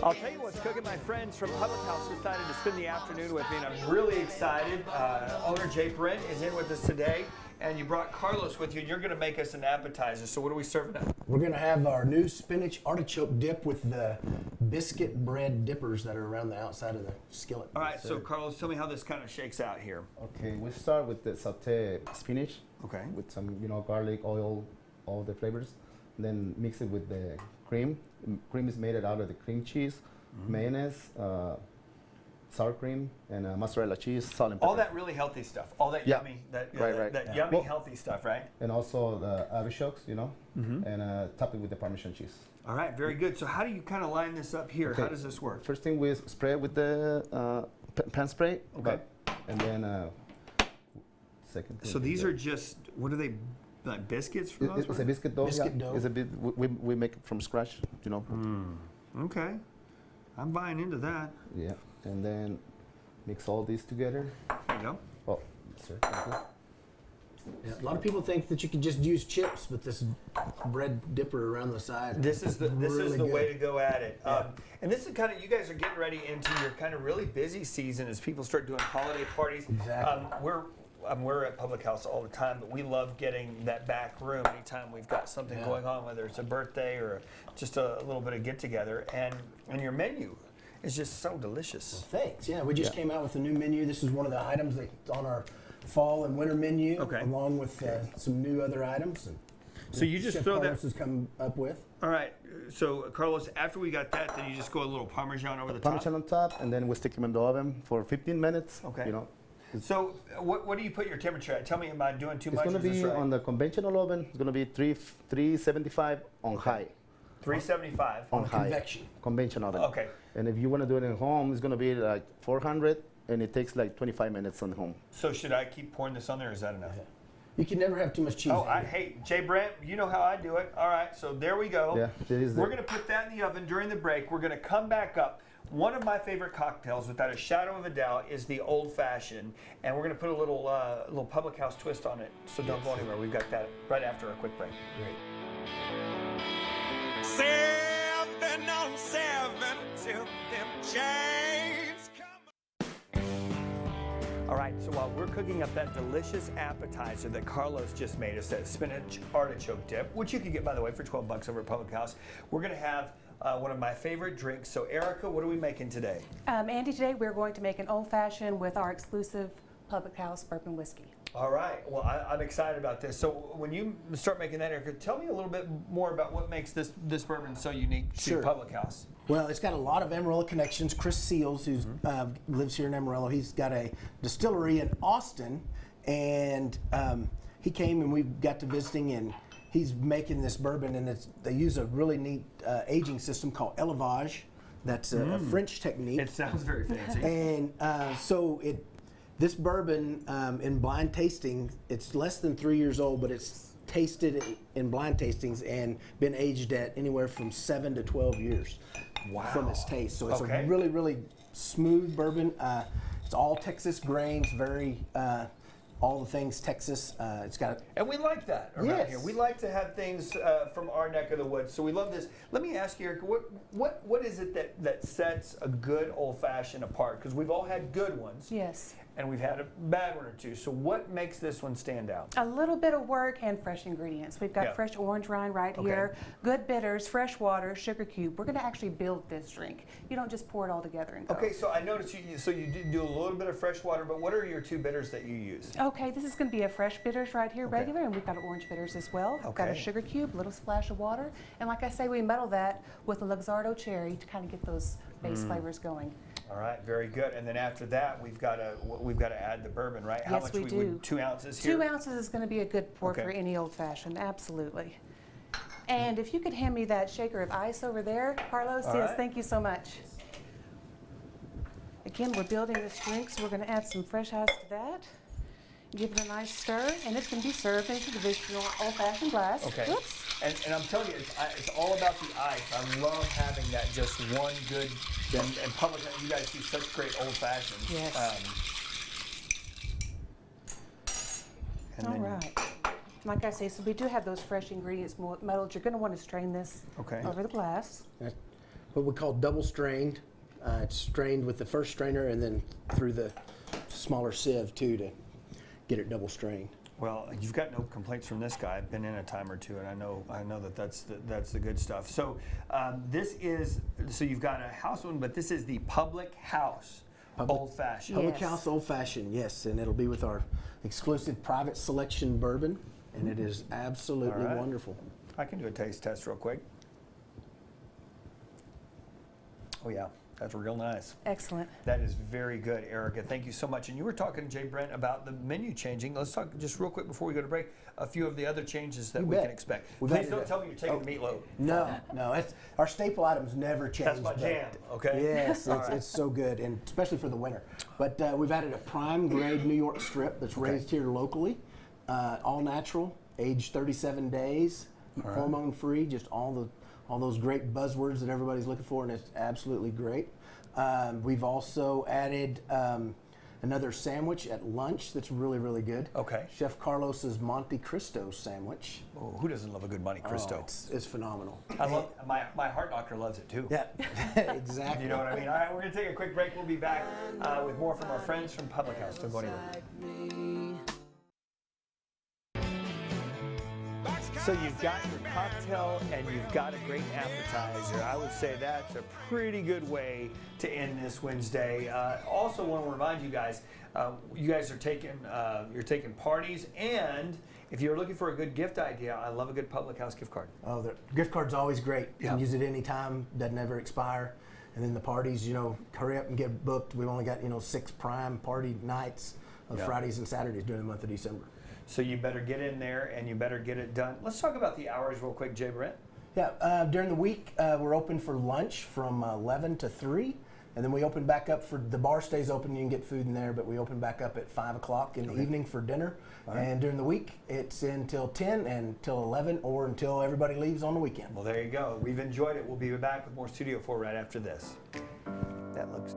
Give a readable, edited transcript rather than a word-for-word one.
I'll tell you what's cooking. My friends from Public House decided to spend the afternoon with me, and I'm really excited. Owner Jay Brent is in with us today, and you brought Carlos with you, and you're going to make us an appetizer. So what are we serving up? We're going to have our new spinach artichoke dip with the biscuit bread dippers that are around the outside of the skillet. All right, so Carlos, tell me how this kind of shakes out here. Okay, we start with the sauté spinach. Okay. With some, garlic, oil, all the flavors. And then mix it with the cream. Cream is made out of the cream cheese, mayonnaise, sour cream, and mozzarella cheese, salt and pepper. All that really healthy stuff. All that yummy, that yummy, healthy stuff, right? And also the artichokes, and top it with the Parmesan cheese. All right, very good. So how do you kind of line this up here? Okay. How does this work? First thing we spray it with the pan spray. Okay. And then second thing. So these are just, what are they, like biscuits? For It's a biscuit dough. Biscuit dough. It's a bit, we make it from scratch, Okay. I'm buying into that. Yeah. And then mix all these together. There you go. Oh, sir. Thank you. Yeah, a lot of people think that you can just use chips with this bread dipper around the side. This is the way to go at it. Yeah. And this is kind of, you guys are getting ready into your kind of really busy season as people start doing holiday parties. Exactly. We're at Public House all the time, but we love getting that back room anytime we've got something going on, whether it's a birthday or just a little bit of get together. And your menu is just so delicious. Well, thanks. Yeah, we just came out with a new menu. This is one of the items that's on our fall and winter menu, along with some new other items. And so you just Chef throw Carlos that. has come up with. All right. So Carlos, after we got that, then you just go a little Parmesan over the Parmesan top. on top, and then we stick them in the oven for 15 minutes. Okay. So what do you put your temperature at? Tell me, am I doing too much? It's going to be on the conventional oven. It's going to be 375 on high. 375 on high. Convection. Conventional oven. Okay. And if you want to do it at home, it's going to be like 400, and it takes like 25 minutes on home. So should I keep pouring this on there? Or is that enough? Yeah. You can never have too much cheese. Oh, hey, Jay Brent, you know how I do it. All right, so there we go. Yeah, we're going to put that in the oven during the break. We're going to come back up. One of my favorite cocktails, without a shadow of a doubt, is the Old Fashioned, and we're going to put a little Public House twist on it. So don't go anywhere. We've got that right after a quick break. Great. 7 on 7 till them chains come. All right, so while we're cooking up that delicious appetizer that Carlos just made us, that spinach artichoke dip, which you can get, by the way, for 12 bucks over at Public House, we're going to have one of my favorite drinks. So, Erica, what are we making today? Andy, today we're going to make an old-fashioned with our exclusive Public House bourbon whiskey. All right. Well, I'm excited about this. So, when you start making that, Erica, tell me a little bit more about what makes this bourbon so unique to Public House. Well, it's got a lot of Amarillo connections. Chris Seals, who lives here in Amarillo, he's got a distillery in Austin, and he came and we got to visiting, and he's making this bourbon, and they use a really neat aging system called élevage. That's a French technique. It sounds very fancy. And this bourbon in blind tasting, it's less than 3 years old, but it's tasted in blind tastings and been aged at anywhere from 7 to 12 years from its taste. So it's a really, really smooth bourbon. It's all Texas grains, very all the things Texas. It's got. And we like that around here. We like to have things from our neck of the woods. So we love this. Let me ask you, Erica, what is it that sets a good old fashioned apart? Because we've all had good ones. Yes. And we've had a bad one or two. So what makes this one stand out? A little bit of work and fresh ingredients. We've got fresh orange rind right here, good bitters, fresh water, sugar cube. We're going to actually build this drink. You don't just pour it all together and go. Okay, so I noticed you do a little bit of fresh water, but what are your two bitters that you use? Okay, this is going to be a fresh bitters right here, regular, and we've got orange bitters as well. We've got a sugar cube, a little splash of water, and like I say, we muddle that with a Luxardo cherry to kind of get those base flavors going. All right, very good. And then after that, we've got to add the bourbon, right? How much we do. 2 ounces here? 2 ounces is going to be a good pour for any old fashioned, absolutely. And if you could hand me that shaker of ice over there, Carlos, thank you so much. Again, we're building this drink, so we're going to add some fresh ice to that. Give it a nice stir, and it's going to be served into the traditional old-fashioned glass. Okay. Oops. And I'm telling you, it's all about the ice. I love having that just one good, and Public, you guys do such great old-fashioned. Yes. All right. Like I say, so we do have those fresh ingredients muddled. You're going to want to strain this over the glass. what we call double strained. It's strained with the first strainer and then through the smaller sieve too to get it double strained. Well, you've got no complaints from this guy. I've been in a time or two, and I know that's the good stuff. So so you've got a house one, but this is the Public House Old Fashioned. Public House Old Fashioned, yes, and it'll be with our exclusive private selection bourbon, and it is absolutely wonderful. I can do a taste test real quick. Oh yeah, that's real nice. Excellent. That is very good, Erica. Thank you so much. And you were talking to Jay Brent about the menu changing. Let's talk just real quick before we go to break, a few of the other changes that we can expect. Please don't tell me you're taking the meatloaf. No, it's, our staple items never change. That's my jam, okay? Yes, it's so good, and especially for the winter. But we've added a prime grade New York strip that's raised here locally, all natural, aged 37 days, hormone free, just all those great buzzwords that everybody's looking for, and it's absolutely great. We've also added another sandwich at lunch that's really, really good. Okay. Chef Carlos's Monte Cristo sandwich. Oh, who doesn't love a good Monte Cristo? It's phenomenal. I love my heart doctor loves it too. Yeah, exactly. You know what I mean? All right, we're going to take a quick break. We'll be back with more from our friends from Public House. Don't go anywhere. So you've got your cocktail and you've got a great appetizer. I would say that's a pretty good way to end this Wednesday. Also want to remind you guys are taking parties, and if you're looking for a good gift idea, I love a good Public House gift card. Oh, the gift card's always great. You can use it anytime, doesn't ever expire. And then the parties, hurry up and get booked. We've only got, 6 prime party nights of Fridays and Saturdays during the month of December. So you better get in there and you better get it done. Let's talk about the hours real quick, Jay Brent. Yeah, during the week, we're open for lunch from 11 to 3. And then we open back up the bar stays open, you can get food in there, but we open back up at 5 o'clock in the evening for dinner. And during the week, it's until 10 and till 11 or until everybody leaves on the weekend. Well, there you go. We've enjoyed it. We'll be back with more Studio 4 right after this. That looks...